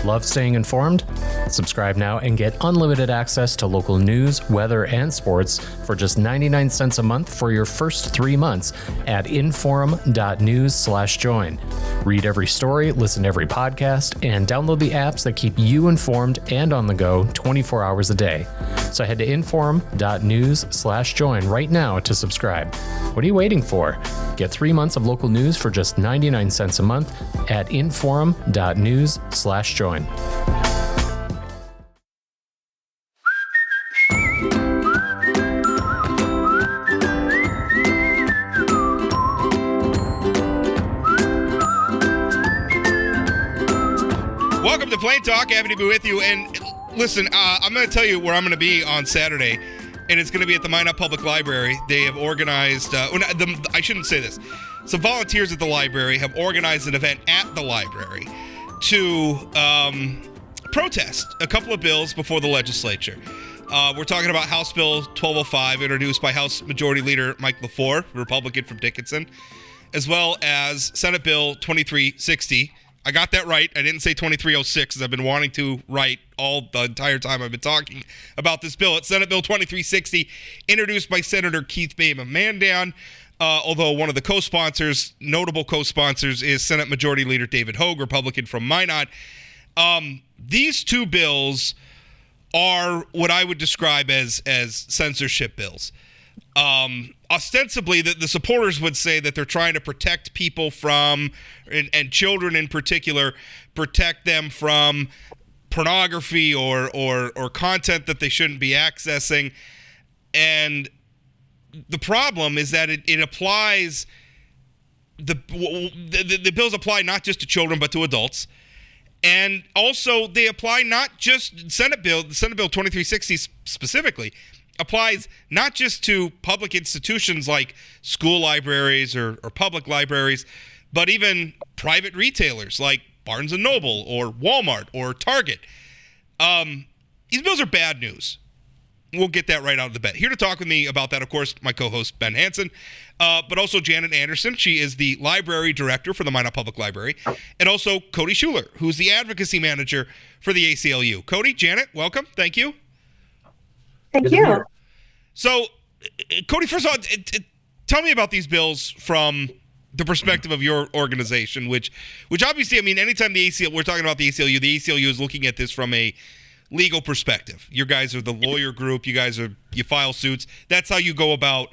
Love staying informed? Subscribe now and get unlimited access to local news, weather, and sports for just 99 cents a month for your first 3 months at inforum.news/join. Read every story, listen to every podcast, and download the apps that keep you informed and on the go 24 hours a day. So head to inforum.news/join right now to subscribe. What are you waiting for? Get 3 months of local news for just 99 cents a month at inforum.news/join. Welcome to Plain Talk. Happy to be with you. And listen, I'm going to tell you where I'm going to be on Saturday, and it's going to be at the Minot Public Library. They have organized, I shouldn't say this. Some volunteers at the library have organized an event at the library to protest a couple of bills before the legislature. We're talking about House Bill 1205, introduced by House Majority Leader Mike LaFleur, Republican from Dickinson, as well as Senate Bill 2360. I got that right. I didn't say 2306, as I've been wanting to write all the entire time I've been talking about this bill. It's Senate Bill 2360, introduced by Senator Keith Boehm of Mandan, although one of the co-sponsors, notable co-sponsors, is Senate Majority Leader David Hogue, Republican from Minot. These two bills are what I would describe as censorship bills. Ostensibly, the supporters would say that they're trying to protect people from, and children in particular, protect them from pornography or content that they shouldn't be accessing. And the problem is that it applies, the bills apply not just to children but to adults. And also they apply not just Senate Bill 2360 specifically, applies not just to public institutions like school libraries or public libraries, but even private retailers like Barnes & Noble or Walmart or Target. These bills are bad news. We'll get that right out of the bat. Here to talk with me about that, of course, my co-host, Ben Hanson, but also Janet Anderson. She is the library director for the Minot Public Library, and also Cody Schuler, who's the advocacy manager for the ACLU. Cody, Janet, welcome. Thank you. Thank you. So, Cody, first of all, tell me about these bills from the perspective of your organization, which obviously, I mean, anytime we're talking about the ACLU is looking at this from a legal perspective. You guys are the lawyer group. You file suits. That's how you go about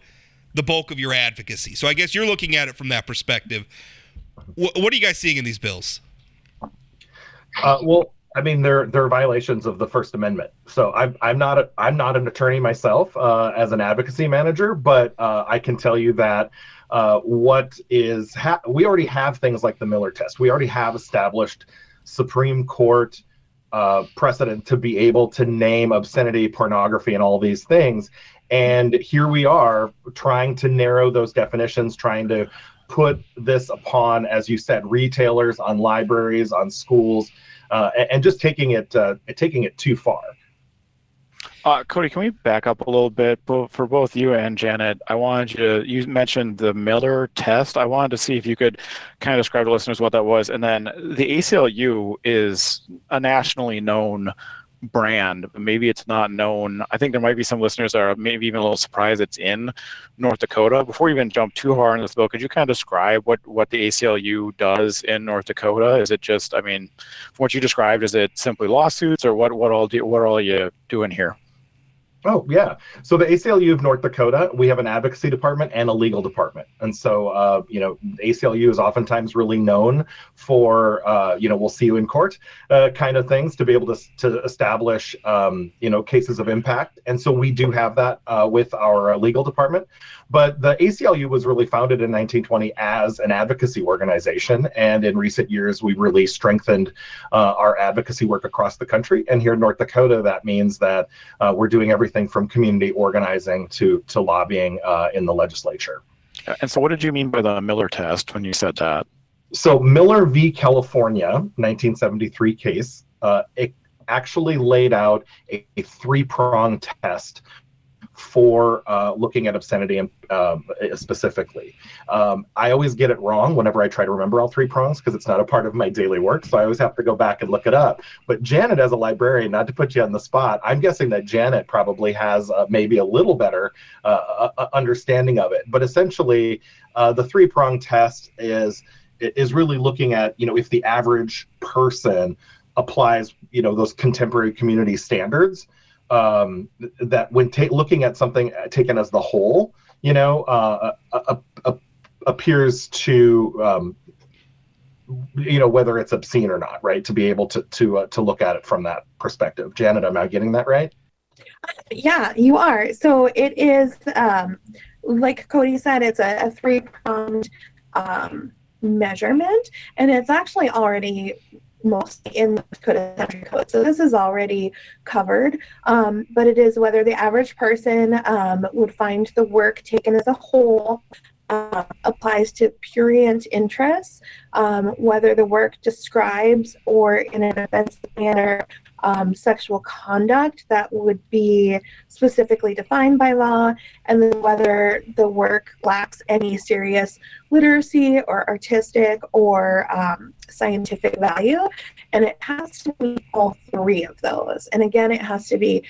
the bulk of your advocacy. So I guess you're looking at it from that perspective. What are you guys seeing in these bills? Well, I mean, they're violations of the First Amendment. So I'm not an attorney myself as an advocacy manager, but I can tell you that we already have things like the Miller test. We already have established Supreme Court precedent to be able to name obscenity, pornography, and all these things. And here we are trying to narrow those definitions, trying to put this upon, as you said, retailers, on libraries, on schools, and just taking it too far. Cody, can we back up a little bit? For both you and Janet, you mentioned the Miller test. I wanted to see if you could kind of describe to listeners what that was. And then the ACLU is a nationally known brand, but maybe it's not known. I think there might be some listeners that are maybe even a little surprised it's in North Dakota. Before we even jump too hard in this bill, could you kind of describe what the ACLU does in North Dakota? Is it just, I mean, from what you described, is it simply lawsuits, or what all are you doing here? Oh, yeah. So the ACLU of North Dakota, we have an advocacy department and a legal department. And so, the ACLU is oftentimes really known for, we'll see you in court kind of things, to be able to establish, cases of impact. And so we do have that with our legal department. But the ACLU was really founded in 1920 as an advocacy organization. And in recent years, we've really strengthened our advocacy work across the country. And here in North Dakota, that means that we're doing everything from community organizing to lobbying in the legislature. And so what did you mean by the Miller test when you said that? So Miller v. California, 1973 case, it actually laid out a three-pronged test for looking at obscenity specifically. I always get it wrong whenever I try to remember all three prongs because it's not a part of my daily work, so I always have to go back and look it up. But Janet, as a librarian, not to put you on the spot, I'm guessing that Janet probably has maybe a little better understanding of it. But essentially, the three-prong test is really looking at, if the average person applies, those contemporary community standards, that when looking at something taken as the whole, appears to, whether it's obscene or not, right? To be able to look at it from that perspective. Janet, am I getting that right? Yeah, you are. So it is, like Cody said, it's a three-pronged measurement, and it's actually already mostly in the Dakota Century Code. So this is already covered, but it is whether the average person would find the work taken as a whole applies to prurient interests, whether the work describes or in an offensive manner sexual conduct that would be specifically defined by law, and then whether the work lacks any serious literacy or artistic or scientific value. And it has to be all three of those. And again, it has to be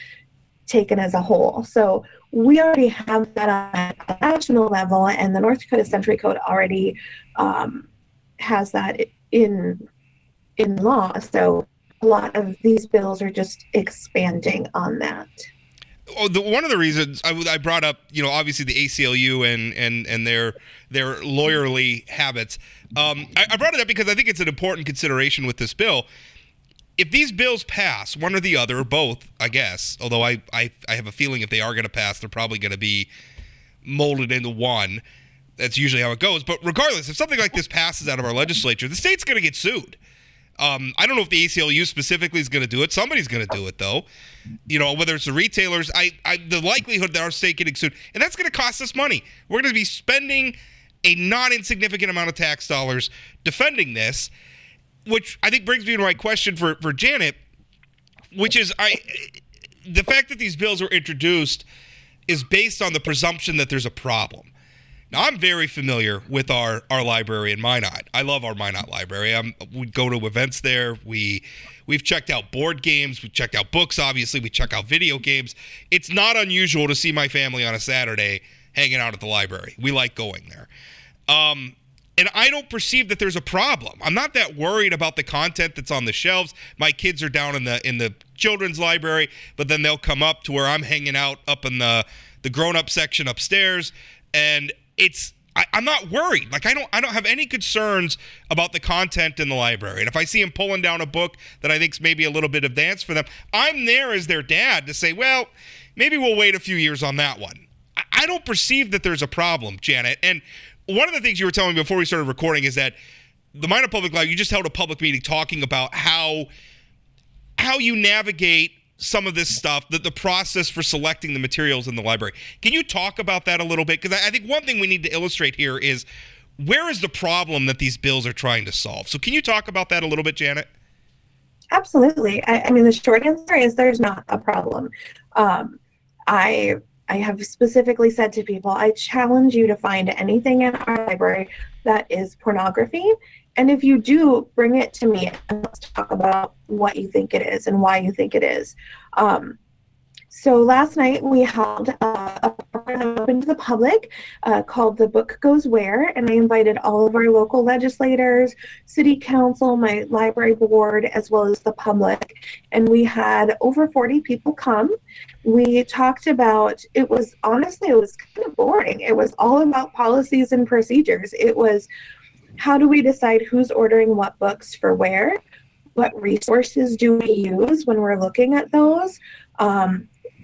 taken as a whole. So we already have that on a national level, and the North Dakota Century Code already has that in law. So a lot of these bills are just expanding on that. One of the reasons I brought up, obviously the ACLU and their lawyerly habits. I brought it up because I think it's an important consideration with this bill. If these bills pass, one or the other, or both, I guess, although I have a feeling if they are going to pass, they're probably going to be molded into one. That's usually how it goes. But regardless, if something like this passes out of our legislature, the state's going to get sued. I don't know if the ACLU specifically is going to do it. Somebody's going to do it, though. Whether it's the retailers, the likelihood that our state getting sued, and that's going to cost us money. We're going to be spending a not insignificant amount of tax dollars defending this, which I think brings me to my question for Janet, which is the fact that these bills were introduced is based on the presumption that there's a problem. Now, I'm very familiar with our library in Minot. I love our Minot library. We go to events there. We've checked out board games. We've checked out books, obviously. We check out video games. It's not unusual to see my family on a Saturday hanging out at the library. We like going there. And I don't perceive that there's a problem. I'm not that worried about the content that's on the shelves. My kids are down in the children's library, but then they'll come up to where I'm hanging out up in the grown-up section upstairs, and I'm not worried. Like I don't have any concerns about the content in the library. And if I see them pulling down a book that I think's maybe a little bit advanced for them, I'm there as their dad to say, well, maybe we'll wait a few years on that one. I don't perceive that there's a problem, Janet. And one of the things you were telling me before we started recording is that the Minot Public Library, you just held a public meeting talking about how you navigate some of this stuff, the process for selecting the materials in the library. Can you talk about that a little bit? Because I think one thing we need to illustrate here is where is the problem that these bills are trying to solve? So can you talk about that a little bit, Janet? Absolutely. I mean, the short answer is there's not a problem. I have specifically said to people, I challenge you to find anything in our library that is pornography. And if you do, bring it to me and let's talk about what you think it is and why you think it is. So last night we held a program open to the public called The Book Goes Where, and I invited all of our local legislators, city council, my library board, as well as the public. And we had over 40 people come. We talked about, it was kind of boring. It was all about policies and procedures. It was, how do we decide who's ordering what books for where? What resources do we use when we're looking at those?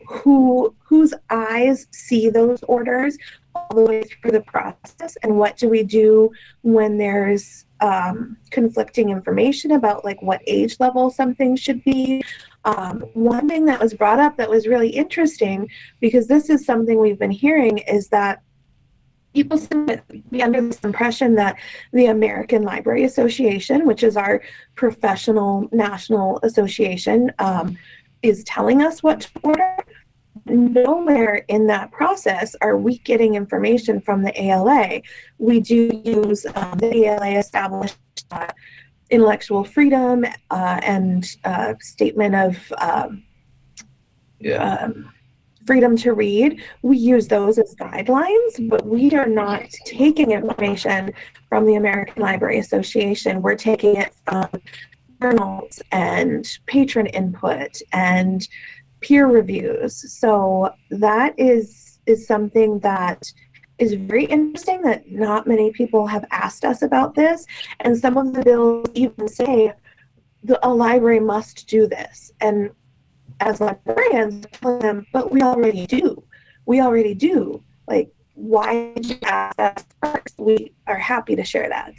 Whose eyes see those orders all the way through the process? And what do we do when there's conflicting information about like what age level something should be? One thing that was brought up that was really interesting, because this is something we've been hearing, is that people seem to be under this impression that the American Library Association, which is our professional national association, is telling us what to order. nowhere in that process are we getting information from the ALA. We do use the ALA established intellectual freedom and statement of freedom to read. We use those as guidelines, but we are not taking information from the American Library Association. We're taking it from journals and patron input and peer reviews. So that is something that is very interesting, that not many people have asked us about this. And some of the bills even say a library must do this. And as librarians, tell them, but we already do. We already do. Like, why did you ask us first? We are happy to share that.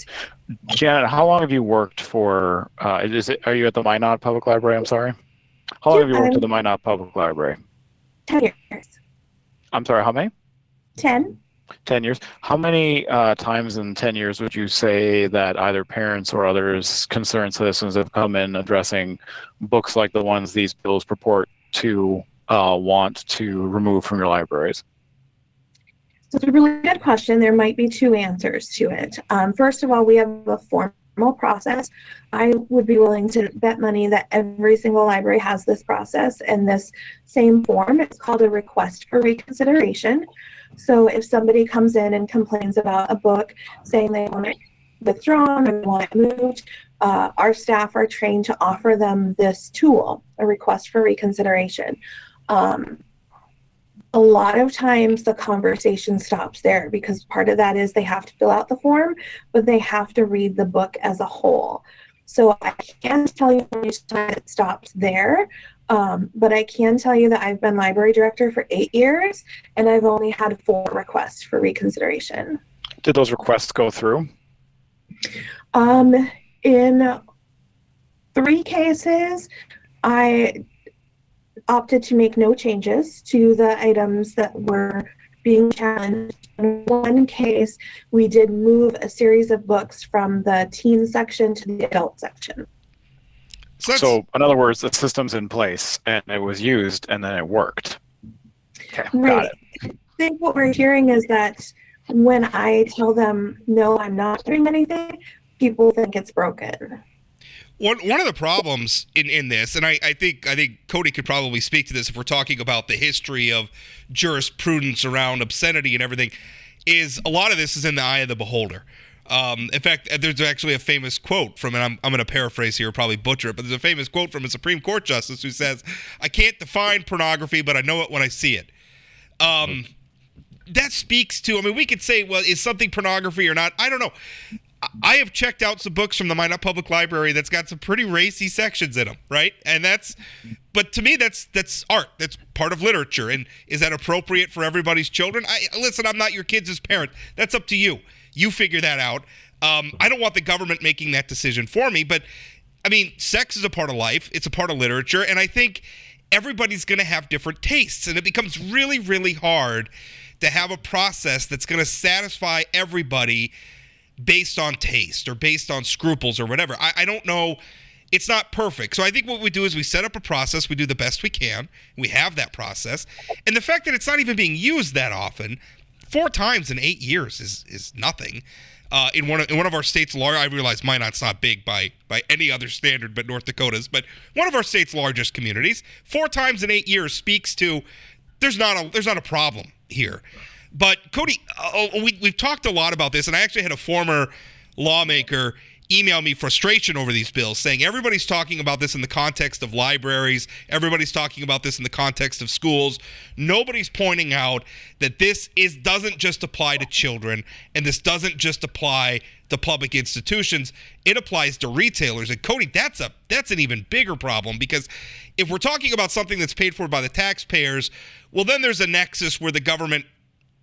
Janet, how long have you worked for, are you at the Minot Public Library? I'm sorry. How long have you worked at the Minot Public Library? 10 years. I'm sorry, how many? 10. 10 years. How many times in 10 years would you say that either parents or others, concerned citizens, have come in addressing books like the ones these bills purport to want to remove from your libraries? So it's a really good question. There might be two answers to it. First of all, we have a formal process. I would be willing to bet money that every single library has this process and this same form. It's called a request for reconsideration. So if somebody comes in and complains about a book, saying they want it withdrawn or they want it moved, our staff are trained to offer them this tool, a request for reconsideration. A lot of times the conversation stops there, because part of that is they have to fill out the form, but they have to read the book as a whole. So I can't tell you how much time it stops there, but I can tell you that I've been library director for 8 years, and I've only had 4 requests for reconsideration. Did those requests go through? In 3 cases, I opted to make no changes to the items that were being challenged. In 1 case, we did move a series of books from the teen section to the adult section. So in other words, the system's in place and it was used and then it worked. Okay, Right. got it. I think what we're hearing is that when I tell them, no, I'm not doing anything, people think it's broken. One of the problems in this, and I think Cody could probably speak to this if we're talking about the history of jurisprudence around obscenity and everything, is a lot of this is in the eye of the beholder. In fact, there's actually a famous quote from, and I'm going to paraphrase here, probably butcher it, but there's a famous quote from a Supreme Court justice who says, "I can't define pornography, but I know it when I see it." That speaks to, I mean, we could say, well, is something pornography or not? I don't know. I have checked out some books from the Minot Public Library that's got some pretty racy sections in them, right? And but to me, that's art. That's part of literature. And is that appropriate for everybody's children? Listen, I'm not your kids' parent. That's up to you. You figure that out. I don't want the government making that decision for me, but I mean, sex is a part of life. It's a part of literature. And I think everybody's going to have different tastes. And it becomes really, really hard to have a process that's going to satisfy everybody based on taste or based on scruples or whatever. I don't know. It's not perfect. So I think what we do is we set up a process. We do the best we can. We have that process. And the fact that it's not even being used that often, 4 times in 8 years is nothing. In one of our state's I realize Minot's not big by any other standard but North Dakota's, but one of our state's largest communities, 4 times in 8 years speaks to there's not a problem here. But Cody, we've talked a lot about this, and I actually had a former lawmaker email me frustration over these bills, saying everybody's talking about this in the context of libraries, everybody's talking about this in the context of schools. Nobody's pointing out that this doesn't just apply to children, and this doesn't just apply to public institutions. It applies to retailers. And Cody, that's an even bigger problem, because if we're talking about something that's paid for by the taxpayers, well, then there's a nexus where the government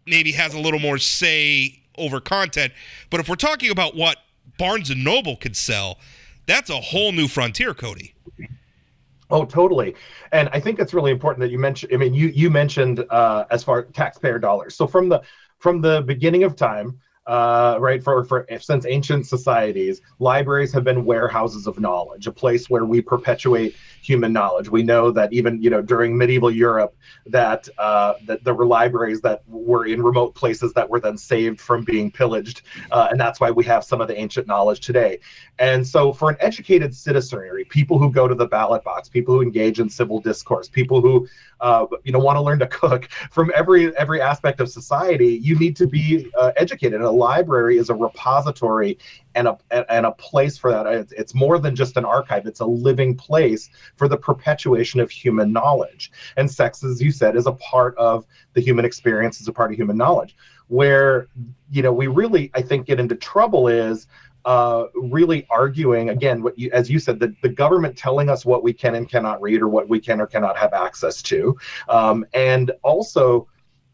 maybe has a little more say over content. But if we're talking about what Barnes & Noble could sell, that's a whole new frontier, Cody. Oh, totally. And I think it's really important that you mentioned, I mean, you mentioned as far as taxpayer dollars. So from the beginning of time, right? Since ancient societies, libraries have been warehouses of knowledge, a place where we perpetuate human knowledge. We know that even during medieval Europe, that there were libraries that were in remote places that were then saved from being pillaged, and that's why we have some of the ancient knowledge today. And so, for an educated citizenry, people who go to the ballot box, people who engage in civil discourse, people who want to learn to cook, from every aspect of society, you need to be educated. And a library is a repository and a place for that. It's more than just an archive. It's a living place for the perpetuation of human knowledge. And sex, as you said, is a part of the human experience, is a part of human knowledge. Where we really, I think, get into trouble is really arguing, again, as you said, the government telling us what we can and cannot read, or what we can or cannot have access to. And also,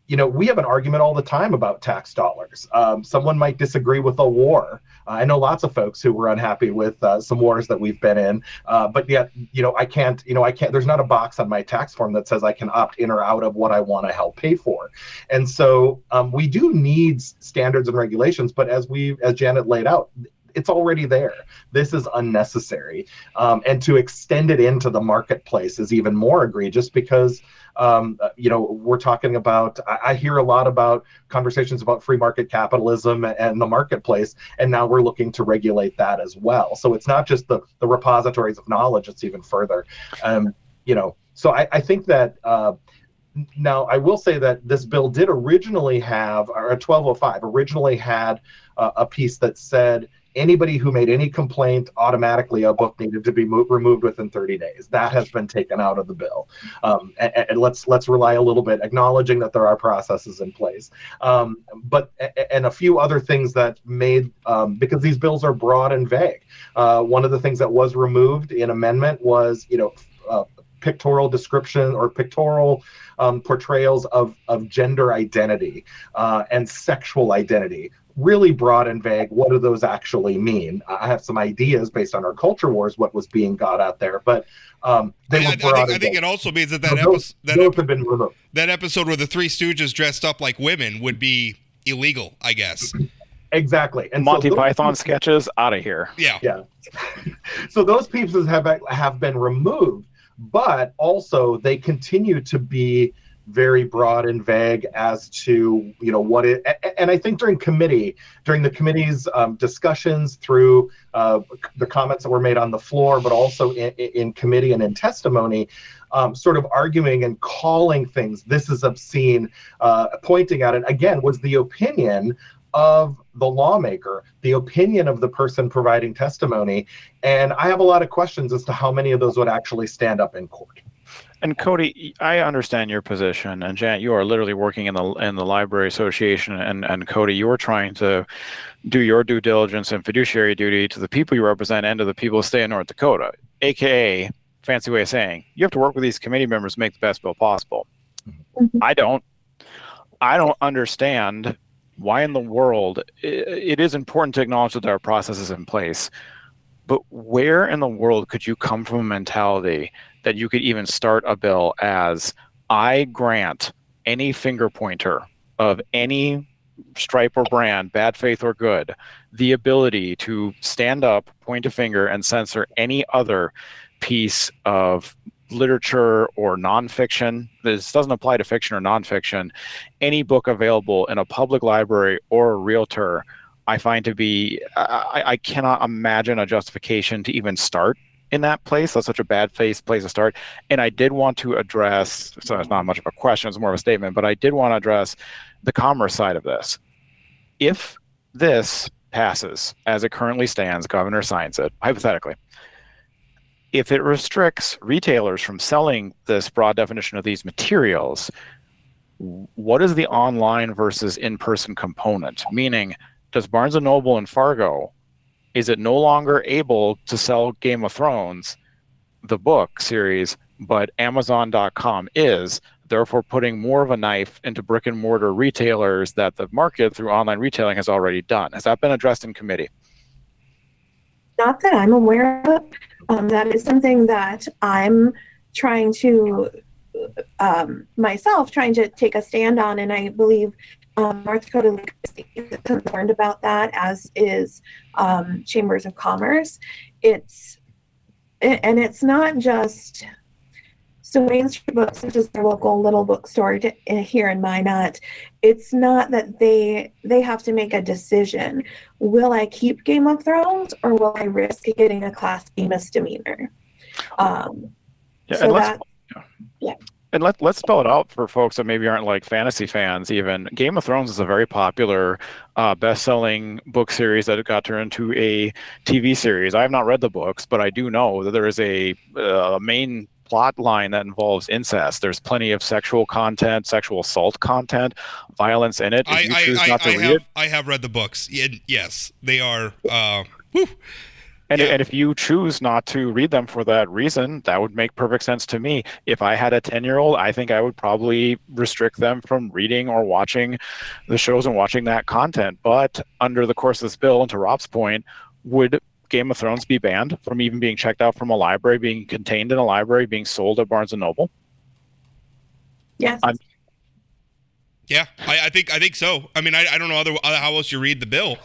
we have an argument all the time about tax dollars. Someone might disagree with a war. I know lots of folks who were unhappy with some wars that we've been in, but yet, I can't, there's not a box on my tax form that says I can opt in or out of what I want to help pay for. And so we do need standards and regulations, but as Janet laid out, it's already there. This is unnecessary. And to extend it into the marketplace is even more egregious because, we're talking about, I hear a lot about conversations about free market capitalism and the marketplace, and now we're looking to regulate that as well. So it's not just the repositories of knowledge, it's even further. So I think that, now, I will say that this bill did originally have, or 1205 originally had a piece that said anybody who made any complaint, automatically a book needed to be removed within 30 days. That has been taken out of the bill. And let's rely a little bit, acknowledging that there are processes in place. But a few other things that made, because these bills are broad and vague. One of the things that was removed in amendment was, pictorial description or pictorial portrayals of gender identity and sexual identity. Really broad and vague. What do those actually mean? I have some ideas based on our culture wars, what was being got out there, but they were broad. I think it also means that those have been removed. That episode where the Three Stooges dressed up like women would be illegal, I guess. Exactly. And Monty Python sketches, out of here. Yeah. So those pieces have been removed, but also they continue to be very broad and vague as to what it, and I think during the committee's discussions, through the comments that were made on the floor, but also in committee and in testimony, sort of arguing and calling things, this is obscene, pointing at it, again, was the opinion of the lawmaker, the opinion of the person providing testimony. And I have a lot of questions as to how many of those would actually stand up in court. And Cody, I understand your position, and Janet, you are literally working in the Library Association, and Cody, you are trying to do your due diligence and fiduciary duty to the people you represent and to the people who stay in North Dakota, aka, fancy way of saying, you have to work with these committee members to make the best bill possible. Mm-hmm. I don't understand why in the world it is important to acknowledge that there are processes in place, but where in the world could you come from a mentality that you could even start a bill as, I grant any finger pointer of any stripe or brand, bad faith or good, the ability to stand up, point a finger, and censor any other piece of literature or nonfiction. This doesn't apply to fiction or nonfiction. Any book available in a public library or a realtor, I find to be, I cannot imagine a justification to even start in that place. That's such a bad place to start. And I did want to address, so it's not much of a question, it's more of a statement, but I did want to address the commerce side of this. If this passes as it currently stands, governor signs it, hypothetically, if it restricts retailers from selling this broad definition of these materials, what is the online versus in-person component? Meaning, does Barnes & Noble and Fargo, is it no longer able to sell Game of Thrones, the book series, but Amazon.com is, therefore putting more of a knife into brick and mortar retailers that the market through online retailing has already done? Has that been addressed in committee? Not that I'm aware of. That is something that I'm trying to, myself, trying to take a stand on, and I believe North Dakota League is concerned about that, as is Chambers of Commerce. It's not just so Main Street Books, which is their local little bookstore here in Minot. It's not that they have to make a decision. Will I keep Game of Thrones, or will I risk getting a Class B misdemeanor? And let's spell it out for folks that maybe aren't like fantasy fans even. Game of Thrones is a very popular best-selling book series that got turned into a TV series. I have not read the books, but I do know that there is a main plot line that involves incest. There's plenty of sexual content, sexual assault content, violence in it. If you choose not to read it. I have read the books. Yes, they are. And if you choose not to read them for that reason, that would make perfect sense to me. If I had a 10-year-old, I think I would probably restrict them from reading or watching the shows and watching that content. But under the course of this bill, and to Rob's point, would Game of Thrones be banned from even being checked out from a library, being contained in a library, being sold at Barnes & Noble? Yes. Yeah, I think so. I mean, I don't know how else you read the bill.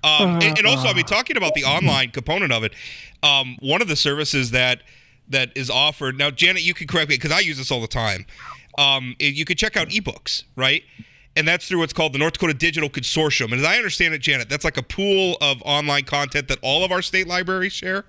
And also, I mean, talking about the online component of it, one of the services that is offered now, Janet, you can correct me because I use this all the time. You could check out ebooks, right? And that's through what's called the North Dakota Digital Consortium. And as I understand it, Janet, that's like a pool of online content that all of our state libraries share.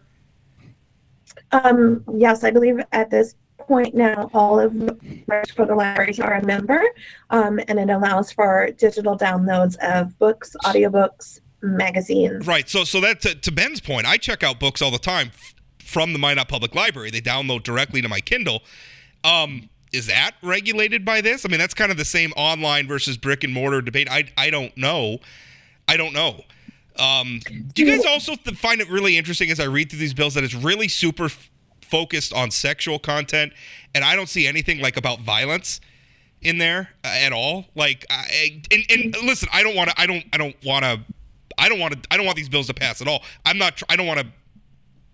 Yes, I believe at this point now all of North Dakota libraries are a member, and it allows for digital downloads of books, audiobooks, magazines. Right. So that to Ben's point, I check out books all the time from the Minot Public Library. They download directly to my Kindle. Is that regulated by this? I mean, that's kind of the same online versus brick and mortar debate. I don't know. Do you guys also find it really interesting as I read through these bills that it's really super focused on sexual content, and I don't see anything like about violence in there at all? Like, and listen, I don't want these bills to pass at all. I don't want to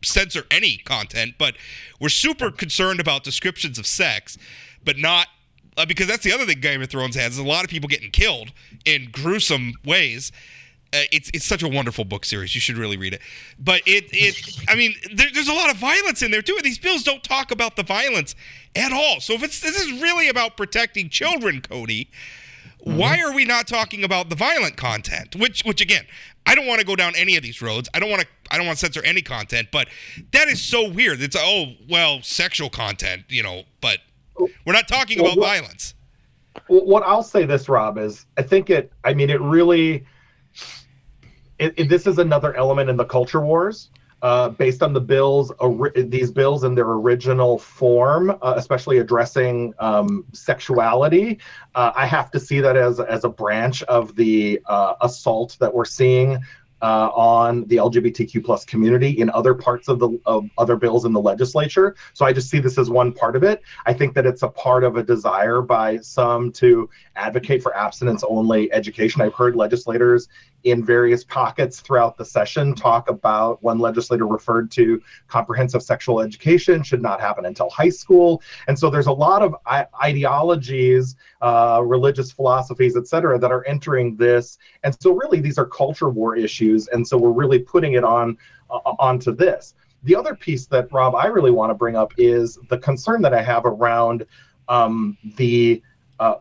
censor any content, but we're super concerned about descriptions of sex, but not because that's the other thing Game of Thrones has is a lot of people getting killed in gruesome ways. It's such a wonderful book series. You should really read it. But I mean, there's a lot of violence in there too. And these bills don't talk about the violence at all. So if this is really about protecting children, Cody, why are we not talking about the violent content? Which again, I don't want to go down any of these roads. I don't want to censor any content, but that is so weird. It's sexual content, but we're not talking about violence. What I'll say this, Rob, is I think it really this is another element in the culture wars. Based on the bills, these bills in their original form, especially addressing sexuality, I have to see that as a branch of the assault that we're seeing on the LGBTQ plus community in other parts of other bills in the legislature. So I just see this as one part of it. I think that it's a part of a desire by some to advocate for abstinence-only education. I've heard legislators in various pockets throughout the session talk about, one legislator referred to comprehensive sexual education should not happen until high school. And so there's a lot of ideologies, religious philosophies, et cetera, that are entering this. And so really these are culture war issues. And so we're really putting it onto this. The other piece that, Rob, I really want to bring up is the concern that I have around the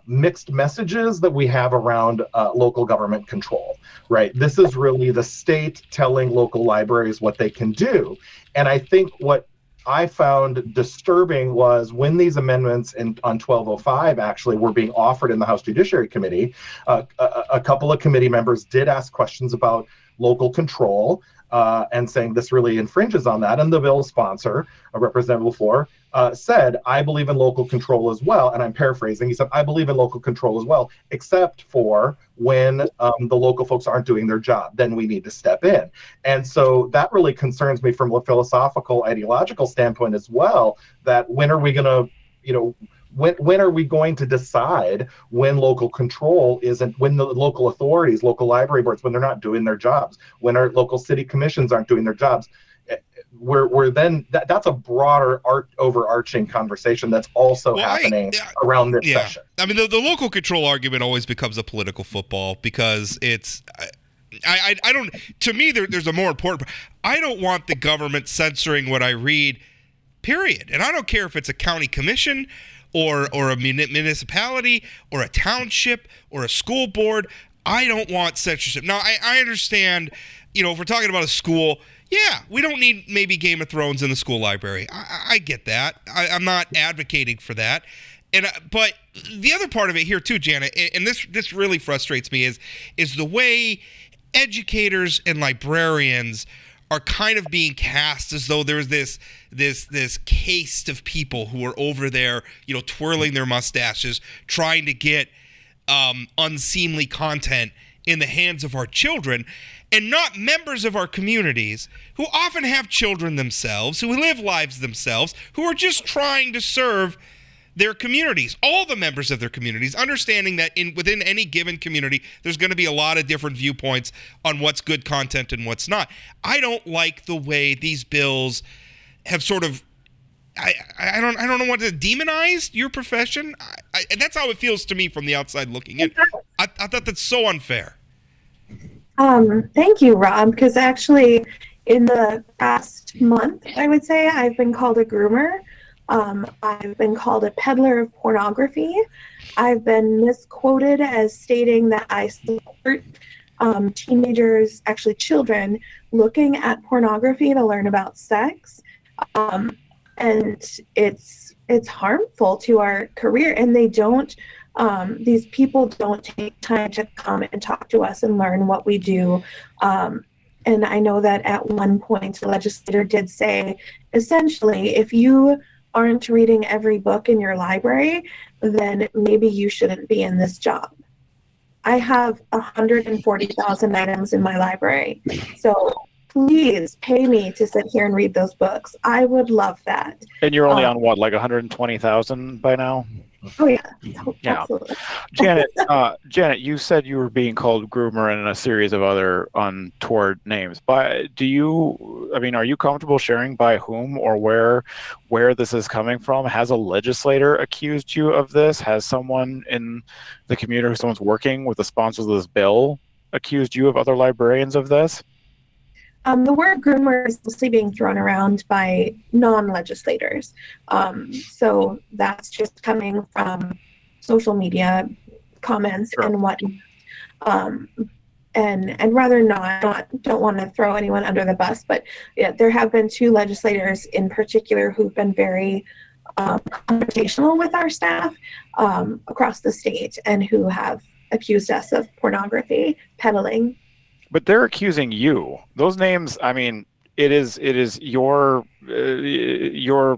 mixed messages that we have around local government control, right? This is really the state telling local libraries what they can do. And I think what I found disturbing was when these amendments on 1205 actually were being offered in the House Judiciary Committee, a couple of committee members did ask questions about local control and saying this really infringes on that. And the bill sponsor, Representative LaFleur, said, I believe in local control as well. And I'm paraphrasing. He said, I believe in local control as well, except for when the local folks aren't doing their job. Then we need to step in. And so that really concerns me from a philosophical, ideological standpoint as well, that when are we going to, when are we going to decide when local control isn't, when the local authorities, local library boards, when they're not doing their jobs, when our local city commissions aren't doing their jobs? we're then that's a broader overarching conversation that's also happening around this session. I mean, the local control argument always becomes a political football because it's. I don't. To me, there's a more important. I don't want the government censoring what I read. Period. And I don't care if it's a county commission or a municipality or a township or a school board. I don't want censorship. Now, I understand, if we're talking about a school, we don't need maybe Game of Thrones in the school library. I get that. I'm not advocating for that. But the other part of it here too, Janet, and this really frustrates me, is the way educators and librarians are kind of being cast as though there's this caste of people who are over there, twirling their mustaches, trying to get unseemly content in the hands of our children, and not members of our communities who often have children themselves, who live lives themselves, who are just trying to serve their communities, all the members of their communities, understanding that within any given community, there's going to be a lot of different viewpoints on what's good content and what's not. I don't like the way these bills have sort of, I don't know what to demonize your profession. And that's how it feels to me from the outside looking in. I thought that's so unfair. Thank you, Rob, because actually in the past month, I would say, I've been called a groomer. I've been called a peddler of pornography. I've been misquoted as stating that I support teenagers, actually children, looking at pornography to learn about sex. And it's harmful to our career. And they don't, these people don't take time to come and talk to us and learn what we do. And I know that at one point, the legislator did say, essentially, if you aren't reading every book in your library, then maybe you shouldn't be in this job. I have 140,000 items in my library. So please pay me to sit here and read those books. I would love that. And you're only on what, like 120,000 by now? Oh yeah. Yeah. Absolutely. Janet, you said you were being called groomer and a series of other untoward names. Are you comfortable sharing by whom or where this is coming from? Has a legislator accused you of this? Has someone in the community, someone's working with the sponsors of this bill, accused you of other librarians of this? The word groomer is mostly being thrown around by non-legislators. So that's just coming from social media comments and whatnot. And rather don't want to throw anyone under the bus, but there have been two legislators in particular who've been very confrontational with our staff across the state and who have accused us of pornography peddling. But they're accusing you. Those names, I mean, it is your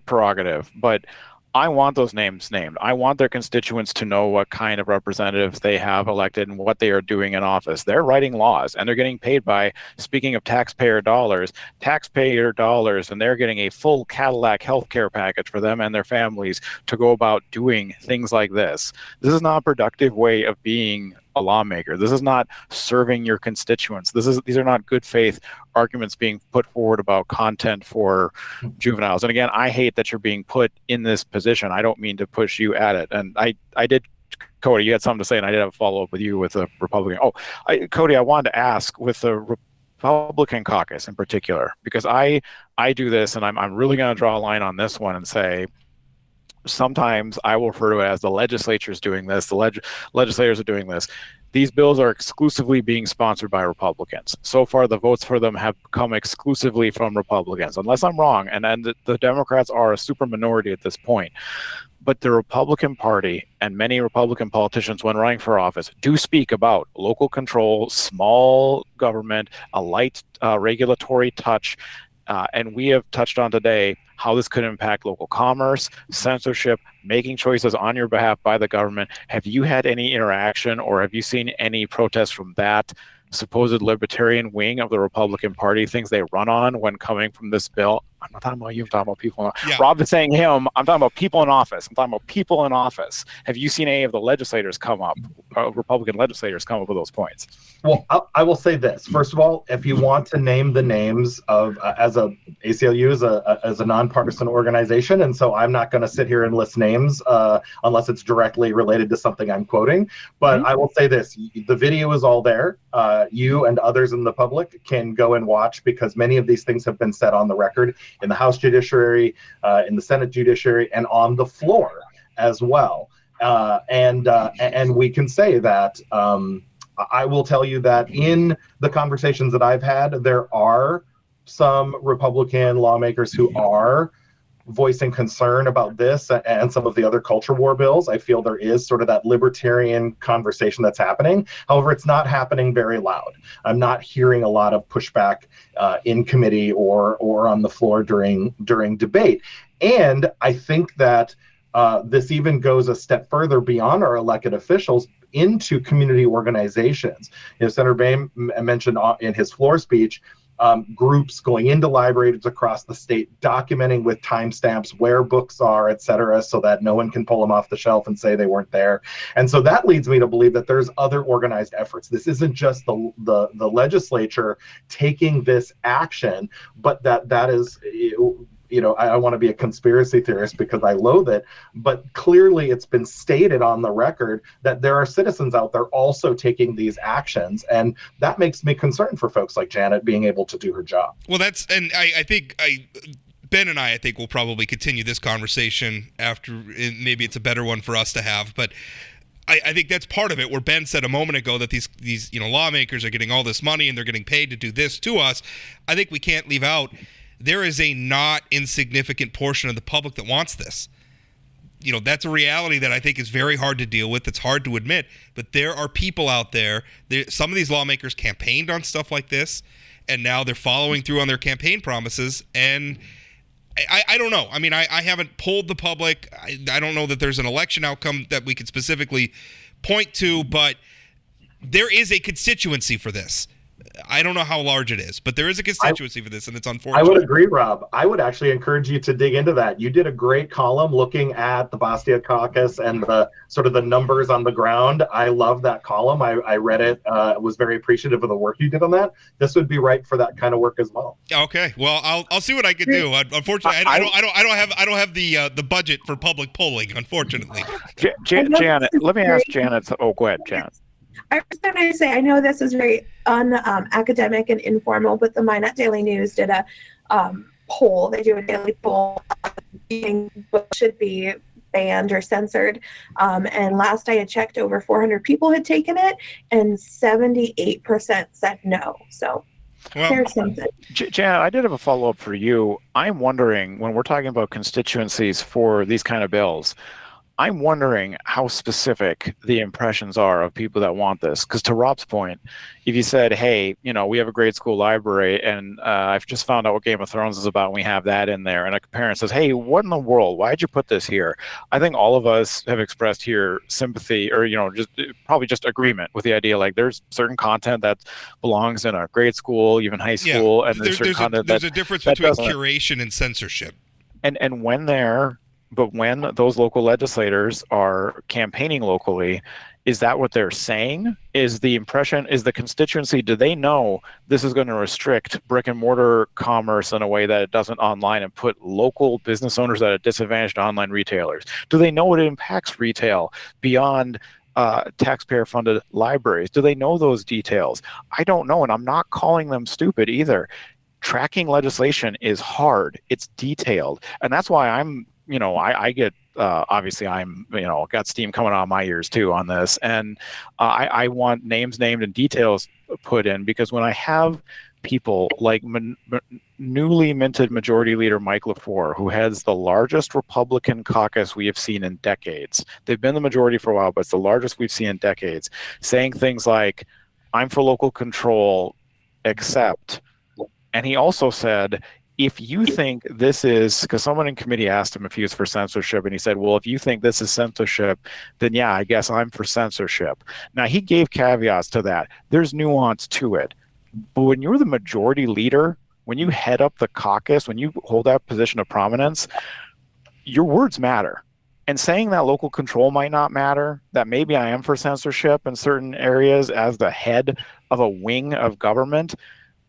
prerogative, but I want those names named. I want their constituents to know what kind of representatives they have elected and what they are doing in office. They're writing laws and they're getting paid by, speaking of taxpayer dollars, and they're getting a full Cadillac healthcare package for them and their families to go about doing things like this. This is not a productive way of being a lawmaker. This is not serving your constituents. These are not good faith arguments being put forward about content for juveniles. And again, I hate that you're being put in this position. I don't mean to push you at it. And I did, Cody, you had something to say, and I did have a follow-up with you with the Republican. Cody, I wanted to ask with the Republican caucus in particular, because I do this, and I'm really going to draw a line on this one and say, sometimes I will refer to it as the legislature's doing this, the legislators are doing this. These bills are exclusively being sponsored by Republicans. So far, the votes for them have come exclusively from Republicans, unless I'm wrong, and the Democrats are a super minority at this point. But the Republican Party and many Republican politicians, when running for office, do speak about local control, small government, a light regulatory touch, and we have touched on today how this could impact local commerce, censorship, making choices on your behalf by the government. Have you had any interaction or have you seen any protests from that supposed libertarian wing of the Republican Party, things they run on when coming from this bill? I'm not talking about you, I'm talking about people in office. Yeah. Rob is saying him, I'm talking about people in office. Have you seen any of the legislators come up Republican legislators come up with those points. Well, I will say this. First of all, if you want to name the names of as a ACLU as a nonpartisan organization, and so I'm not going to sit here and list names unless it's directly related to something I'm quoting. But I will say this: the video is all there. You and others in the public can go and watch, because many of these things have been said on the record in the House Judiciary, in the Senate Judiciary, and on the floor as well. And we can say that. I will tell you that in the conversations that I've had, there are some Republican lawmakers who are voicing concern about this and some of the other culture war bills. I feel there is sort of that libertarian conversation that's happening. However, it's not happening very loud. I'm not hearing a lot of pushback in committee or on the floor during debate. And I think that this even goes a step further beyond our elected officials into community organizations. Senator Boehm mentioned in his floor speech groups going into libraries across the state, documenting with timestamps where books are, et cetera, so that no one can pull them off the shelf and say they weren't there. And so that leads me to believe that there's other organized efforts. This isn't just the legislature taking this action, but that is, I want to be a conspiracy theorist because I loathe it, but clearly it's been stated on the record that there are citizens out there also taking these actions, and that makes me concerned for folks like Janet being able to do her job. Well, I think Ben and I think will probably continue this conversation after. Maybe it's a better one for us to have, but I think that's part of it, where Ben said a moment ago that these lawmakers are getting all this money and they're getting paid to do this to us. I think we can't leave out, there is a not insignificant portion of the public that wants this. That's a reality that I think is very hard to deal with. It's hard to admit, but there are people out there. Some of these lawmakers campaigned on stuff like this, and now they're following through on their campaign promises. And I don't know. I mean, I haven't polled the public. I don't know that there's an election outcome that we could specifically point to, but there is a constituency for this. I don't know how large it is, but there is a constituency for this, and it's unfortunate. I would agree, Rob. I would actually encourage you to dig into that. You did a great column looking at the Bastia caucus and the sort of the numbers on the ground. I love that column. I read it. Was very appreciative of the work you did on that. This would be right for that kind of work as well. Okay. Well, I'll see what I can do. Unfortunately, I don't have the budget for public polling. Unfortunately, Janet. Let me ask Janet. Oh, go ahead, Janet. I was going to say, I know this is very academic and informal, but the Minot Daily News did a poll. They do a daily poll. Books should be banned or censored. And last I had checked, over 400 people had taken it, and 78% said no. So there's something. Janet, I did have a follow-up for you. I'm wondering, when we're talking about constituencies for these kind of bills, I'm wondering how specific the impressions are of people that want this. Because to Rob's point, if you said, hey, we have a grade school library and I've just found out what Game of Thrones is about and we have that in there, and a parent says, hey, what in the world? Why'd you put this here? I think all of us have expressed here sympathy or, just agreement with the idea, like there's certain content that belongs in a grade school, even high school, and there's certain content there's a difference between curation and censorship. And when those local legislators are campaigning locally, is that what they're saying? Is the constituency, do they know this is going to restrict brick and mortar commerce in a way that it doesn't online and put local business owners at a disadvantage to online retailers? Do they know it impacts retail beyond taxpayer-funded libraries? Do they know those details? I don't know, and I'm not calling them stupid either. Tracking legislation is hard. It's detailed, and that's why I get obviously I'm got steam coming on my ears too on this, and I want names named and details put in, because when I have people like newly minted Majority Leader Mike LaFleur, who heads the largest Republican caucus we have seen in decades. They've been the majority for a while, but it's the largest we've seen in decades, saying things like, I'm for local control, except, and he also said, if you think this is, because someone in committee asked him if he was for censorship, and he said, well, if you think this is censorship, then yeah, I guess I'm for censorship. Now, he gave caveats to that. There's nuance to it. But when you're the majority leader, when you head up the caucus, when you hold that position of prominence, your words matter. And saying that local control might not matter, that maybe I am for censorship in certain areas as the head of a wing of government,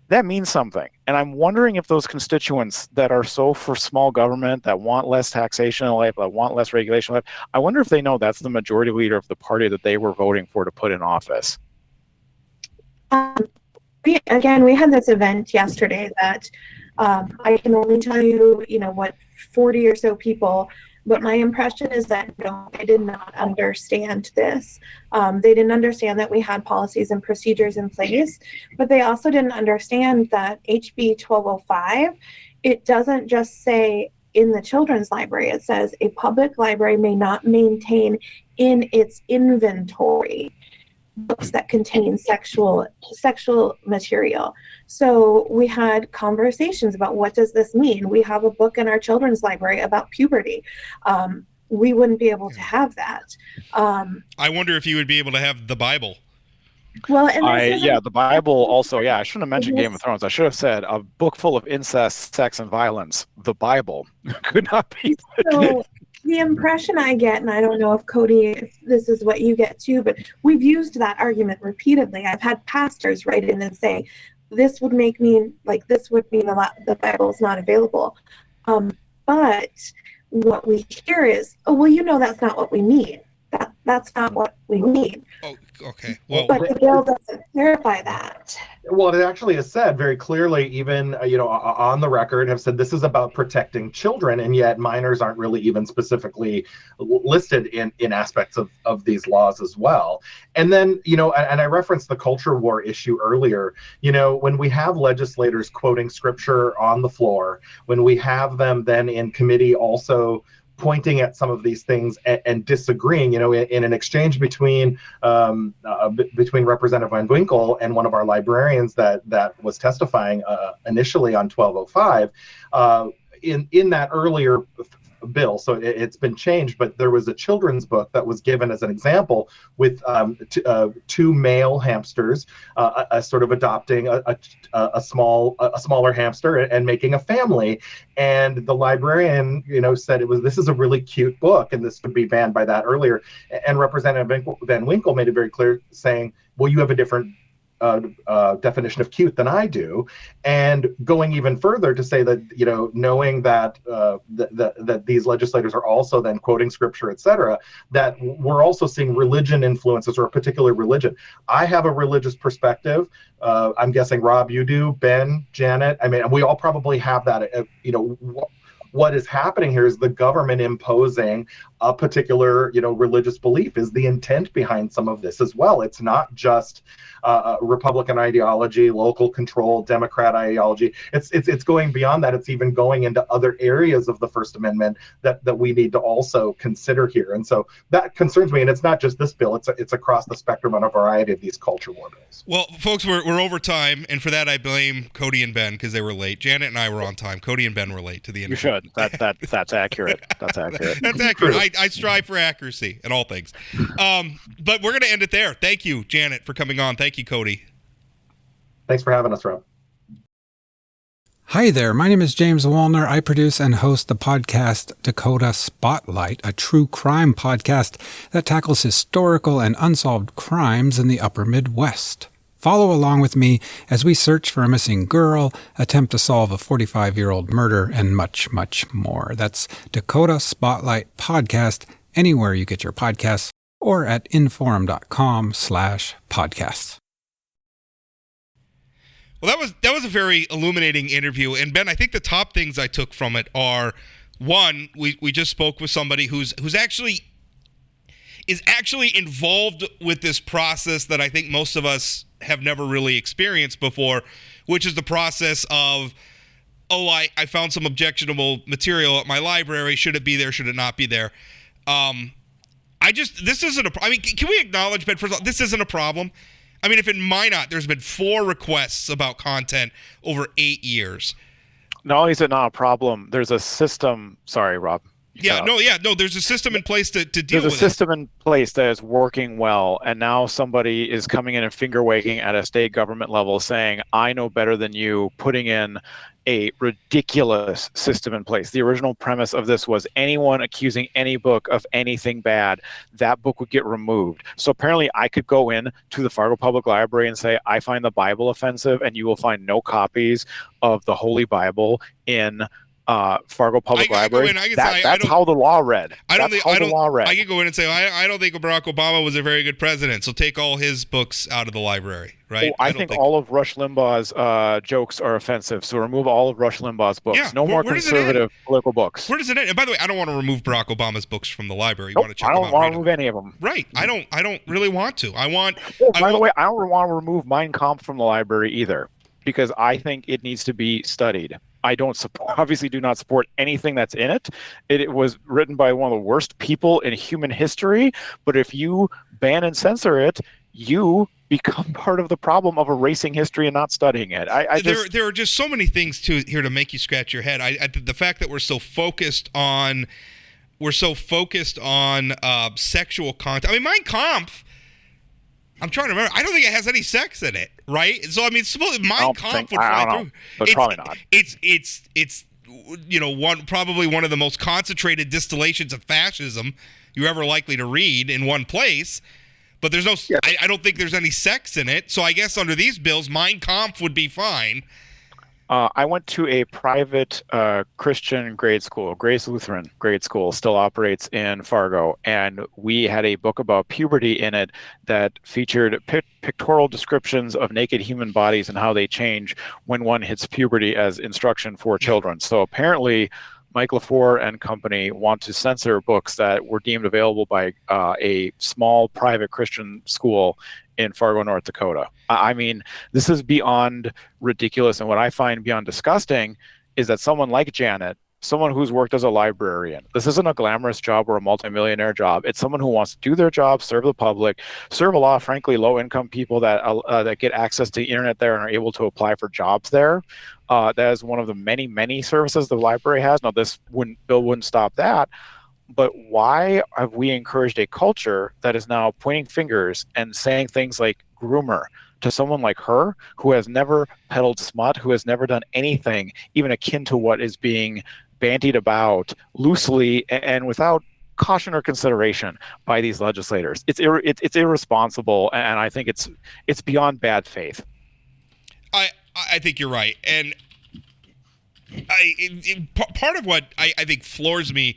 that means something. And I'm wondering if those constituents that are so for small government, that want less taxation in life, that want less regulation in life, I wonder if they know that's the majority leader of the party that they were voting for to put in office. We had this event yesterday that I can only tell you, what 40 or so people, but my impression is that no, they did not understand this. They didn't understand that we had policies and procedures in place, but they also didn't understand that HB 1205, it doesn't just say in the children's library, it says a public library may not maintain in its inventory books that contain sexual material. So we had conversations about what does this mean? We have a book in our children's library about puberty. We wouldn't be able to have that. I wonder if you would be able to have the Bible. Well, and the Bible also. Yeah, I shouldn't have mentioned Game of Thrones. I should have said a book full of incest, sex, and violence. The Bible could not be. So the impression I get, and I don't know if Cody, if this is what you get too, but we've used that argument repeatedly. I've had pastors write in and say, this would mean the Bible is not available. But what we hear is, oh, well, that's not what we mean. That's not what we mean. Oh, okay. Well, but the bill doesn't clarify that. Well, it actually is said very clearly, even on the record, have said this is about protecting children, and yet minors aren't really even specifically listed in aspects of these laws as well. And then, and I referenced the culture war issue earlier. When we have legislators quoting scripture on the floor, when we have them then in committee also pointing at some of these things and disagreeing, in an exchange between Representative Van Winkle and one of our librarians that was testifying initially on 1205, in that earlier bill. So it's been changed, but there was a children's book that was given as an example with two male hamsters, sort of adopting a smaller hamster and making a family. And the librarian, said this is a really cute book, and this would be banned by that earlier. And Representative Van Winkle made it very clear, saying, well, you have a different definition of cute than I do, and going even further to say that knowing that that these legislators are also then quoting scripture, etc., that we're also seeing religion influences, or a particular religion. I have a religious perspective. I'm guessing Rob, you do, Ben, Janet. I mean, we all probably have that. What is happening here is the government imposing a particular, religious belief is the intent behind some of this as well. It's not just Republican ideology, local control, Democrat ideology. It's going beyond that. It's even going into other areas of the First Amendment that we need to also consider here. And so that concerns me. And it's not just this bill. It's across the spectrum on a variety of these culture war bills. Well, folks, we're over time, and for that I blame Cody and Ben because they were late. Janet and I were on time. Cody and Ben were late to the end. You should. That's accurate. That's accurate. That's accurate. I strive for accuracy in all things. But we're going to end it there. Thank you, Janet, for coming on. Thank you, Cody. Thanks for having us, Rob. Hi there, my name is James Wallner. I produce and host the podcast Dakota Spotlight, a true crime podcast that tackles historical and unsolved crimes in the upper Midwest. Follow along with me as we search for a missing girl, attempt to solve a 45-year-old murder, and much, much more. That's Dakota Spotlight Podcast, anywhere you get your podcasts, or at inforum.com/podcasts. Well, that was a very illuminating interview. And Ben, I think the top things I took from it are, one, we just spoke with somebody who's actually involved with this process that I think most of us have never really experienced before, which is the process of, I found some objectionable material at my library. Should it be there? Should it not be there? This isn't can we acknowledge, Ben, first of all, this isn't a problem? I mean, if in Minot there's been 4 requests about content over 8 years. Not only is it not a problem, there's a system. Sorry, Rob. There's a system in place to deal There's with a system in place that is working well, and now somebody is coming in and finger wagging at a state government level saying, I know better than you, putting in a ridiculous system in place. The original premise of this was anyone accusing any book of anything bad, that book would get removed. So apparently I could go in to the Fargo Public Library and say, I find the Bible offensive, and you will find no copies of the Holy Bible in Fargo Public Library. That's how the law read. I could go in and say, I don't think Barack Obama was a very good president, so take all his books out of the library, right? I think all of Rush Limbaugh's jokes are offensive, so remove all of Rush Limbaugh's books. Yeah, no more conservative political books. Where does it end? And by the way, I don't want to remove Barack Obama's books from the library. Nope, I don't want to remove any of them. Right. I don't really want to. By the way, I don't want to remove Mein Kampf from the library either, because I think it needs to be studied. I obviously do not support anything that's in it. It was written by one of the worst people in human history. But if you ban and censor it, you become part of the problem of erasing history and not studying it. There are just so many things here to make you scratch your head. The fact that we're so focused on sexual content. I mean, Mein Kampf. I'm trying to remember. I don't think it has any sex in it, right? So I mean, Mein Kampf would fly through. But probably not. It's probably one of the most concentrated distillations of fascism you're ever likely to read in one place. But there's no. Yeah. I don't think there's any sex in it. So I guess under these bills, Mein Kampf would be fine. I went to a private Christian grade school. Grace Lutheran grade school still operates in Fargo, and we had a book about puberty in it that featured pictorial descriptions of naked human bodies and how they change when one hits puberty as instruction for children. So apparently Mike LaFleur and company want to censor books that were deemed available by a small private Christian school in Fargo, North Dakota. I mean, this is beyond ridiculous. And what I find beyond disgusting is that someone like Janet, someone who's worked as a librarian, this isn't a glamorous job or a multimillionaire job. It's someone who wants to do their job, serve the public, serve a lot of, frankly, low-income people that get access to the internet there and are able to apply for jobs there. That is one of the many, many services the library has. Now, this bill wouldn't stop that. But why have we encouraged a culture that is now pointing fingers and saying things like groomer to someone like her, who has never peddled smut, who has never done anything even akin to what is being bandied about loosely and without caution or consideration by these legislators? It's irresponsible, and I think it's beyond bad faith. I think you're right, and part of what I think floors me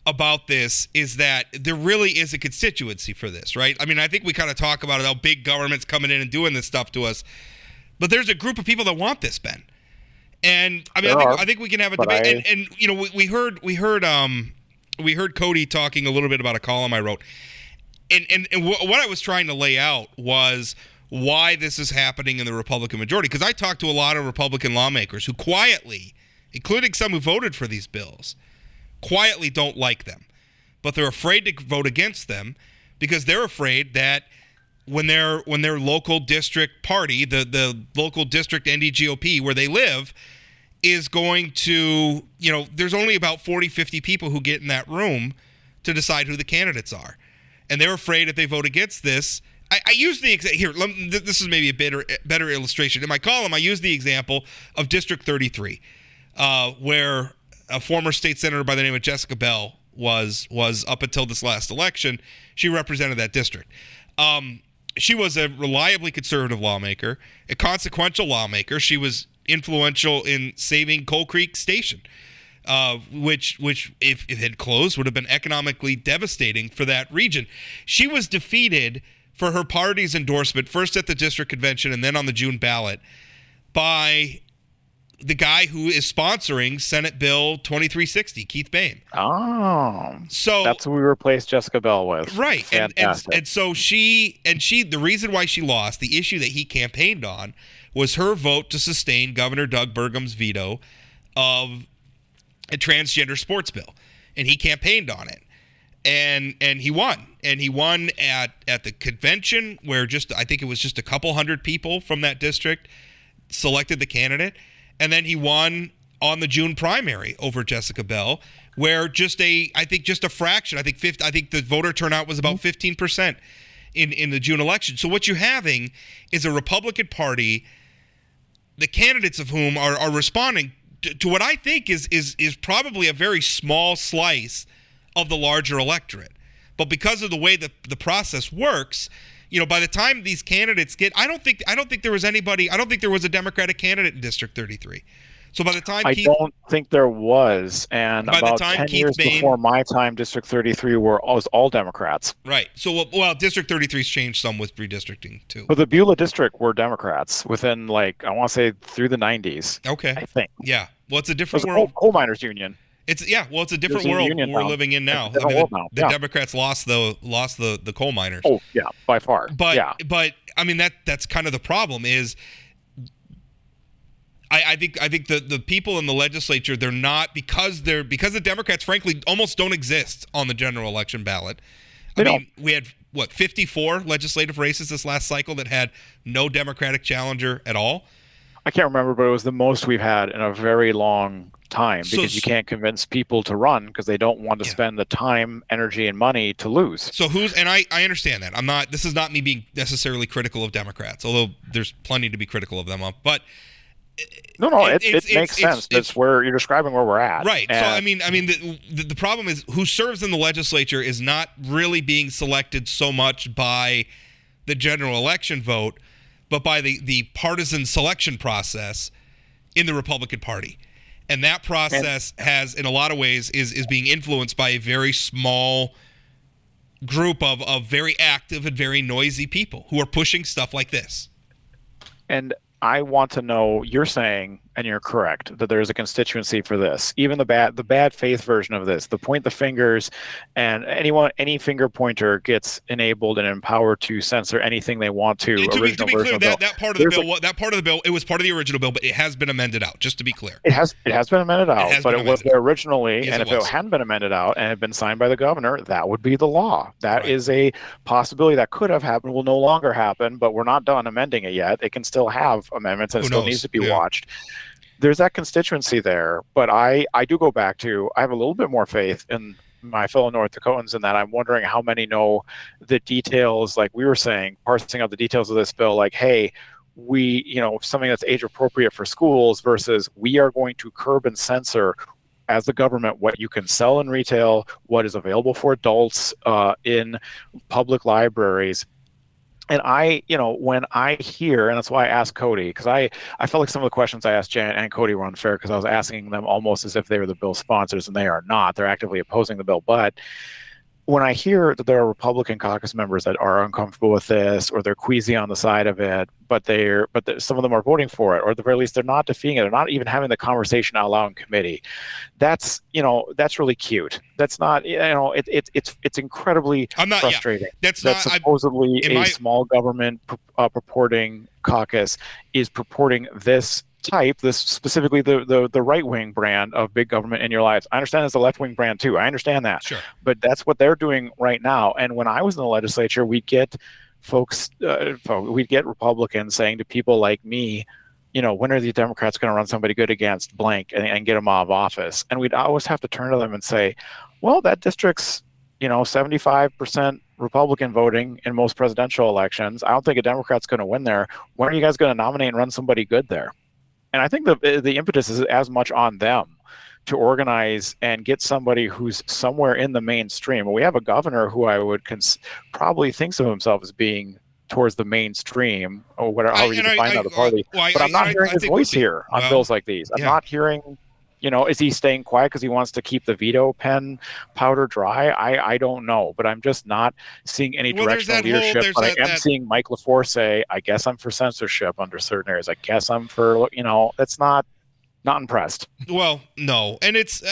about this is that there really is a constituency for this, right? I mean, I think we kind of talk about it, how big government's coming in and doing this stuff to us, but there's a group of people that want this, Ben. And I mean, I think we can have a debate. And you know, we heard Cody talking a little bit about a column I wrote, and what I was trying to lay out was why this is happening in the Republican majority. Because I talked to a lot of Republican lawmakers who quietly, including some who voted for these bills, quietly don't like them, but they're afraid to vote against them because they're afraid that when their local district party, the local district NDGOP where they live, is going to, you know, there's only about 40, 50 people who get in that room to decide who the candidates are. And they're afraid if they vote against this. I use the here. This is maybe a better illustration. In my column, I use the example of District 33, where a former state senator by the name of Jessica Bell was up until this last election. She represented that district. She was a reliably conservative lawmaker, a consequential lawmaker. She was influential in saving Coal Creek Station, which if it had closed would have been economically devastating for that region. She was defeated for her party's endorsement, first at the district convention and then on the June ballot, by the guy who is sponsoring Senate Bill 2360, Keith Boehm. Oh, so that's who we replaced Jessica Bell with. Right, and so she the reason why she lost, the issue that he campaigned on, was her vote to sustain Governor Doug Burgum's veto of a transgender sports bill, and he campaigned on it, and he won, at the convention where I think it was just a couple hundred people from that district selected the candidate. And then he won on the June primary over Jessica Bell, where I think just a fraction. I think the voter turnout was about 15% in the June election. So what you're having is a Republican Party, the candidates of whom are responding to what I think is probably a very small slice of the larger electorate. But because of the way that the process works, by the time these candidates I don't think there was a Democratic candidate in District 33. So by the time I don't think there was, and by about the time 10 Keith years Bain, before my time, District 33 was all Democrats. Right. So District 33's changed some with redistricting too. But the Beulah district were Democrats within I want to say through the 90s. Okay. I think. Yeah. Well, it's a different It was world. A coal miners union. It's a different world we're living in now. The Democrats lost the coal miners. Oh yeah, by far. But I mean that's kind of the problem is. I think the people in the legislature, they're not because the Democrats frankly almost don't exist on the general election ballot. We had 54 legislative races this last cycle that had no Democratic challenger at all. I can't remember, but it was the most we've had in a very long time because you can't convince people to run because they don't want to spend the time, energy, and money to lose. So I understand that. This is not me being necessarily critical of Democrats, although there's plenty to be critical of them of, but it makes sense. That's where you're describing where we're at. Right. So the problem is who serves in the legislature is not really being selected so much by the general election vote, but by the partisan selection process in the Republican Party. And that process has, in a lot of ways, is being influenced by a very small group of very active and very noisy people who are pushing stuff like this. And I want to know, you're saying, and you're correct, that there's a constituency for this. Even the bad faith version of this, the point the fingers, and any finger pointer gets enabled and empowered to censor anything they want to. To be clear, that part of the bill, it was part of the original bill, but it has been amended out. Just to be clear, it has been amended out, but it was there originally, and if it hadn't been amended out and had been signed by the governor, that would be the law. That is a possibility that could have happened, will no longer happen, but we're not done amending it yet. It can still have amendments and it still needs to be watched. There's that constituency there, but I do go back to, I have a little bit more faith in my fellow North Dakotans in that I'm wondering how many know the details, like we were saying, parsing out the details of this bill, like, hey, something that's age appropriate for schools versus we are going to curb and censor as the government what you can sell in retail, what is available for adults in public libraries. And when I hear, and that's why I asked Cody, because I felt like some of the questions I asked Janet and Cody were unfair because I was asking them almost as if they were the bill sponsors, and they are not. They're actively opposing the bill. But when I hear that there are Republican caucus members that are uncomfortable with this, or they're queasy on the side of it, but some of them are voting for it, or at the very least they're not defeating it, they're not even having the conversation out loud in committee. That's really cute. That's not, it's incredibly frustrating. Yeah, that supposedly a small government purporting caucus is purporting this specifically the right-wing brand of big government in your lives. I understand it's a left-wing brand too. I understand that. Sure. But that's what they're doing right now. And when I was in the legislature, we'd get Republicans saying to people like me, when are the Democrats going to run somebody good against blank and get them out of office? And we'd always have to turn to them and say, well, that district's 75% Republican voting in most presidential elections. I don't think a Democrat's going to win there. When are you guys going to nominate and run somebody good there? And I think the impetus is as much on them to organize and get somebody who's somewhere in the mainstream. We have a governor who I would probably thinks of himself as being towards the mainstream, or whatever, however you define that party. But I'm not hearing his voice here on bills like these. I'm not hearing, is he staying quiet because he wants to keep the veto pen powder dry? I don't know, but I'm just not seeing any directional leadership. But I am seeing Mike LaFleur say, I guess I'm for censorship under certain areas. I guess I'm for, that's not impressed. Well, no. And it's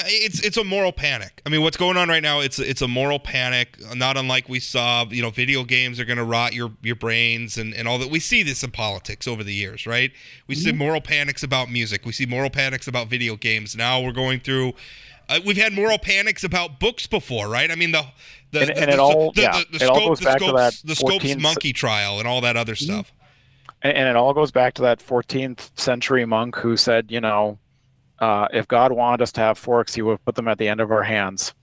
a moral panic. I mean, what's going on right now, it's a moral panic, not unlike we saw, video games are going to rot your brains and all that. We see this in politics over the years, right? We see moral panics about music. We see moral panics about video games. Now we're going through, we've had moral panics about books before, right? I mean, the Scopes monkey trial and all that other stuff. And it all goes back to that 14th century monk who said, if God wanted us to have forks, he would put them at the end of our hands.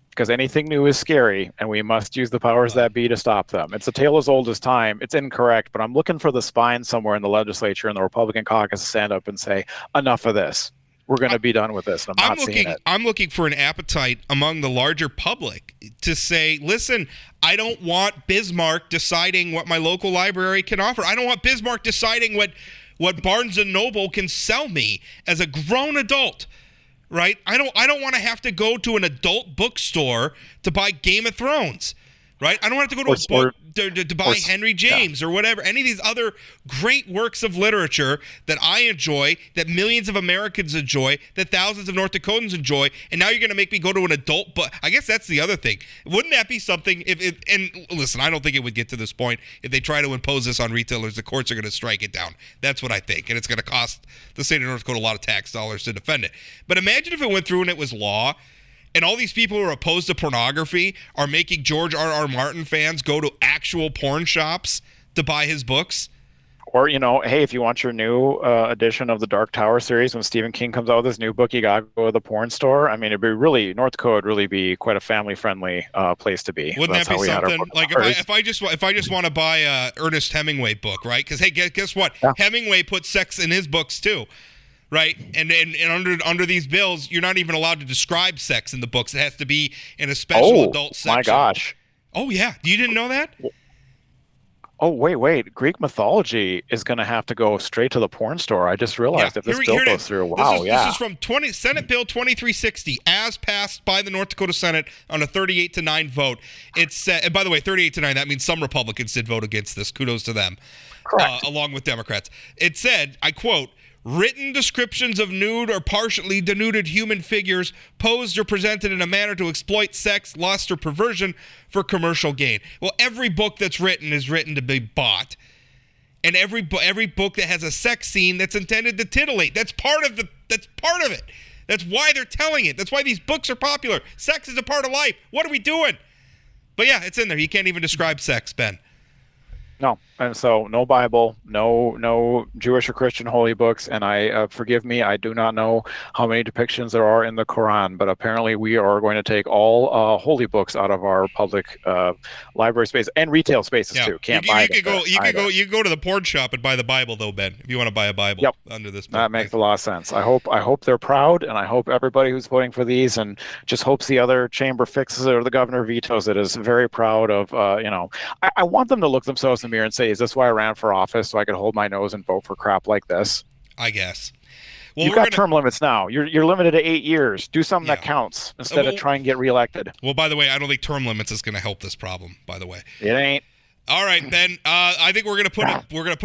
Because anything new is scary, and we must use the powers that be to stop them. It's a tale as old as time. It's incorrect, but I'm looking for the spine somewhere in the legislature and the Republican caucus to stand up and say, enough of this. We're going to be done with this. And I'm not seeing it. I'm looking for an appetite among the larger public to say, listen, I don't want Bismarck deciding what my local library can offer. I don't want Bismarck deciding what Barnes & Noble can sell me as a grown adult. Right? I don't want to have to go to an adult bookstore to buy Game of Thrones. Right? I don't want to go to buy Henry James or whatever. Any of these other great works of literature that I enjoy, that millions of Americans enjoy, that thousands of North Dakotans enjoy, and now you're going to make me go to an adult book. I guess that's the other thing. Wouldn't that be something and listen, I don't think it would get to this point. If they try to impose this on retailers, the courts are going to strike it down. That's what I think. And it's going to cost the state of North Dakota a lot of tax dollars to defend it. But imagine if it went through and it was law, and all these people who are opposed to pornography are making George R.R. Martin fans go to actual porn shops to buy his books. Or, hey, if you want your new edition of the Dark Tower series, when Stephen King comes out with his new book, you got to go to the porn store. I mean, North Dakota would really be quite a family-friendly place to be. Wouldn't that be something? Like if I just want to buy a Ernest Hemingway book, right? Because, hey, guess what? Yeah. Hemingway put sex in his books, too. Right, and under these bills, you're not even allowed to describe sex in the books. It has to be in a special adult section. My gosh! Oh yeah, you didn't know that? Oh wait! Greek mythology is going to have to go straight to the porn store. I just realized if this bill goes through. Wow, this is from Senate Bill 2360, as passed by the North Dakota Senate on a 38-9 vote. It's and by the way, 38-9. That means some Republicans did vote against this. Kudos to them, along with Democrats. It said, I quote, "Written descriptions of nude or partially denuded human figures posed or presented in a manner to exploit sex, lust, or perversion for commercial gain." Well, every book that's written is written to be bought. And every book that has a sex scene that's intended to titillate. That's part of it. That's why they're telling it. That's why these books are popular. Sex is a part of life. What are we doing? But yeah, it's in there. You can't even describe sex, Ben. No, and so no Bible, no Jewish or Christian holy books, and I forgive me, I do not know how many depictions there are in the Quran, but apparently we are going to take all holy books out of our public library space and retail spaces too. You can go to the porn shop and buy the Bible though, Ben, if you want to buy a Bible under this book. That makes a lot of sense. I hope they're proud, and I hope everybody who's voting for these and just hopes the other chamber fixes it or the governor vetoes it is very proud of. I want them to look themselves in the mirror and say, is this why I ran for office, so I could hold my nose and vote for crap like this? I guess. Well, you've got term limits now. You're limited to 8 years. Do something that counts instead of trying to get reelected. Well, by the way, I don't think term limits is going to help this problem. By the way, it ain't. All right, Ben. I think we're gonna put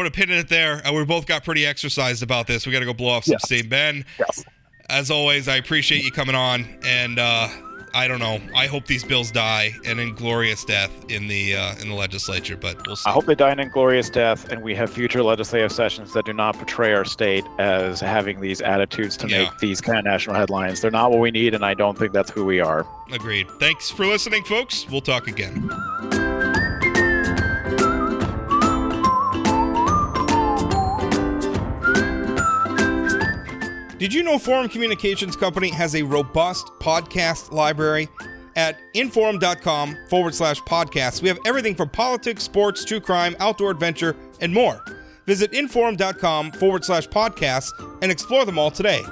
a pin in it there. We both got pretty exercised about this. We got to go blow off some steam, Ben. Yes. As always, I appreciate you coming on, and I don't know. I hope these bills die an inglorious death in the legislature, but we'll see. I hope they die an inglorious death, and we have future legislative sessions that do not portray our state as having these attitudes to make these kind of national headlines. They're not what we need, and I don't think that's who we are. Agreed. Thanks for listening, folks. We'll talk again. Did you know Forum Communications Company has a robust podcast library? At inforum.com/podcasts, we have everything from politics, sports, true crime, outdoor adventure, and more. Visit inforum.com/podcasts and explore them all today.